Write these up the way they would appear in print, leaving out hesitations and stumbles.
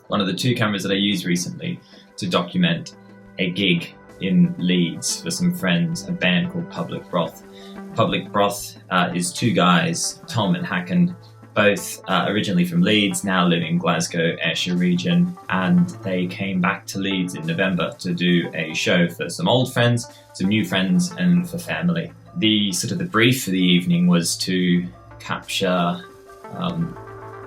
one of the two cameras that I used recently to document a gig in Leeds for some friends, a band called Public Broth. Public Broth is two guys, Tom and Hakon, both originally from Leeds, now live in Glasgow, Ayrshire region, and they came back to Leeds in November to do a show for some old friends, some new friends, and for family. The brief for the evening was to capture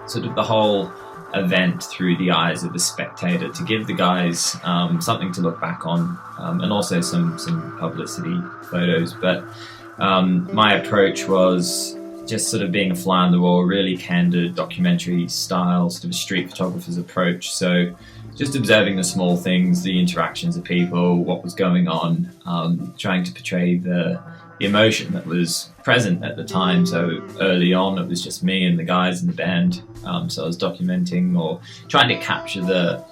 sort of the whole event through the eyes of the spectator, to give the guys something to look back on, and also some publicity photos. But my approach was just sort of being a fly on the wall, really candid documentary style, sort of a street photographer's approach. So just observing the small things, the interactions of people, what was going on, trying to portray the emotion that was present at the time. So early on it was just me and the guys in the band, so I was documenting or trying to capture the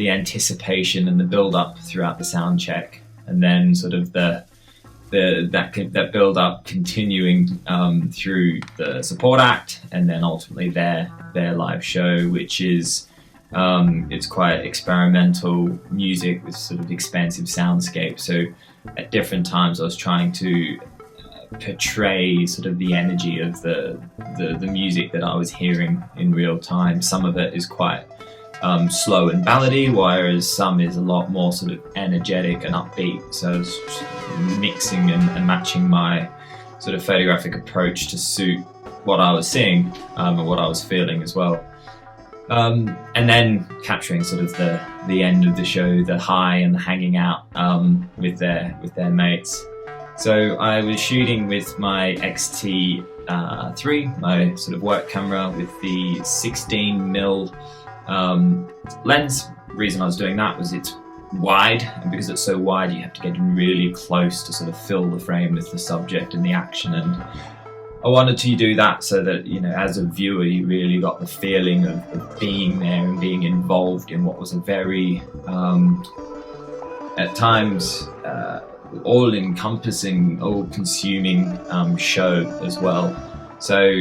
anticipation and the build up throughout the sound check, and then sort of that build up continuing through the support act, and then ultimately their live show, which is it's quite experimental music with sort of expansive soundscapes. So at different times I was trying to portray sort of the energy of the music that I was hearing in real time. Some of it is quite slow and ballady, whereas some is a lot more sort of energetic and upbeat. So I was mixing and matching my sort of photographic approach to suit what I was seeing and what I was feeling as well. And then capturing sort of the end of the show, the high and the hanging out with their mates. So I was shooting with my X-T3, my sort of work camera, with the 16mm lens. The reason I was doing that was it's wide, and because it's so wide you have to get in really close to sort of fill the frame with the subject and the action, and I wanted to do that so that, you know, as a viewer you really got the feeling of being there and being involved in what was a very at times all-encompassing, all-consuming show as well. So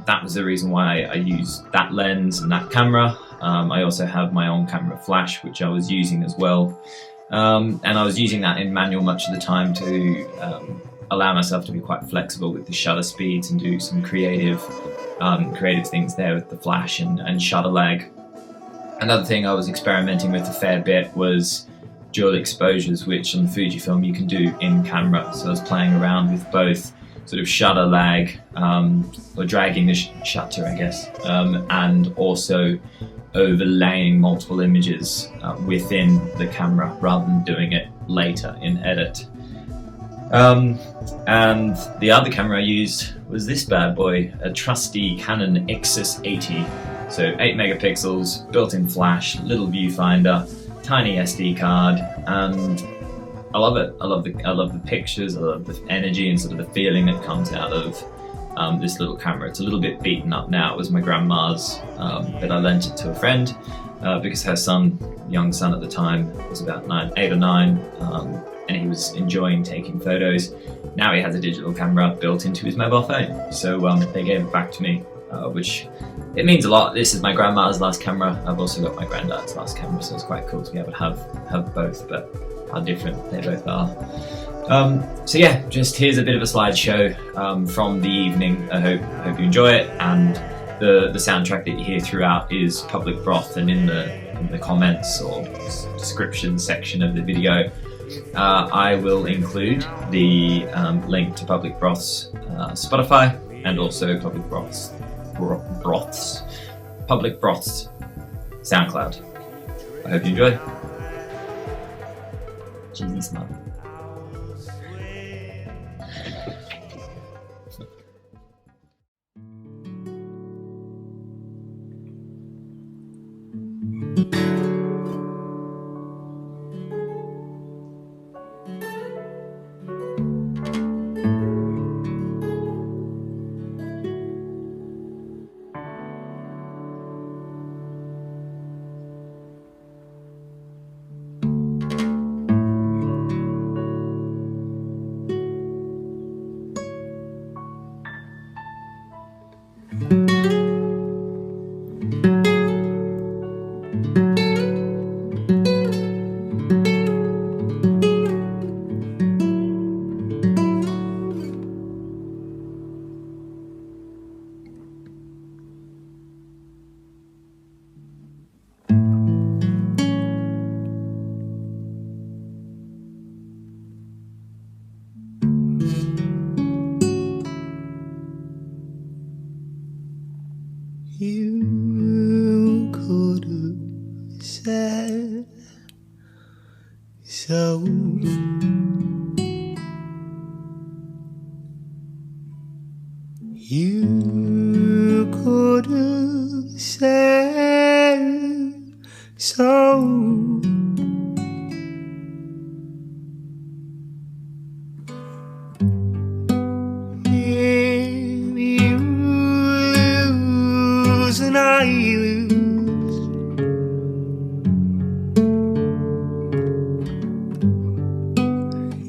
that was the reason why I used that lens and that camera. I also have my own camera flash, which I was using as well, and I was using that in manual much of the time to allow myself to be quite flexible with the shutter speeds and do some creative things there with the flash and shutter lag. Another thing I was experimenting with a fair bit was dual exposures, which on Fujifilm you can do in camera. So I was playing around with both sort of shutter lag, or dragging the shutter, I guess, and also overlaying multiple images within the camera rather than doing it later in edit. And the other camera I used was this bad boy, a trusty Canon EXIS 80. So 8 megapixels, built-in flash, little viewfinder, tiny SD card, and I love it. I love the pictures, I love the energy and sort of the feeling that comes out of this little camera. It's a little bit beaten up now. It was my grandma's, but I lent it to a friend because her young son at the time, was about 8 or 9, and he was enjoying taking photos. Now he has a digital camera built into his mobile phone. So they gave it back to me, which it means a lot. This is my grandma's last camera. I've also got my granddad's last camera, so it's quite cool to be able to have both, but how different they both are. So yeah, just here's a bit of a slideshow from the evening. I hope you enjoy it, and the soundtrack that you hear throughout is Public Broth, and in the comments or description section of the video I will include the link to Public Broth's Spotify, and also Public Broth's SoundCloud. I hope you enjoy. Cheesy smile. You could have said so. You could have said so. If you lose and I lose,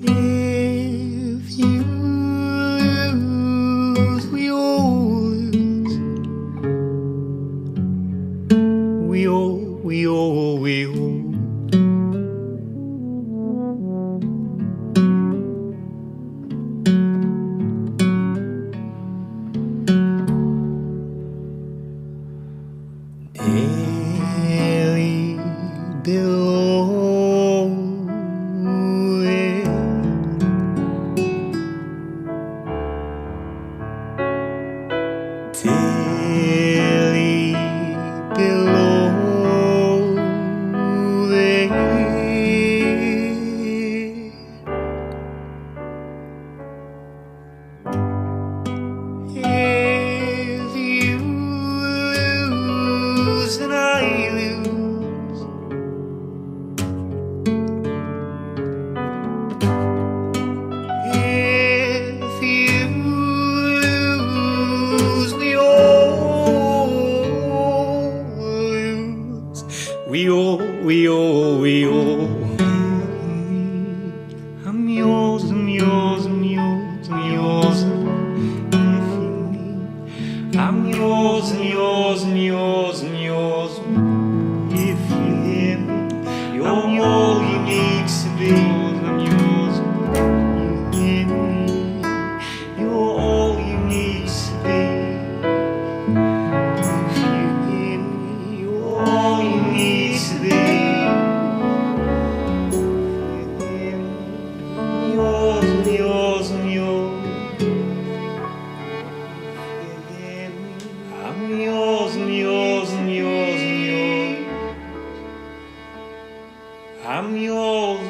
if you lose, we all lose. We all. Daily below it. Daily below it. If you lose and I lose, if you lose, we all lose. We all. I'm yours. I'm yours. I'm yours. I'm yours. If you hear me, you're all you need to be. I'm yours. You hear me, you're all you need to be. If you hear me, you're all you need to be. If you hear me, yours. I'm yours. I'm yours. I'm yours.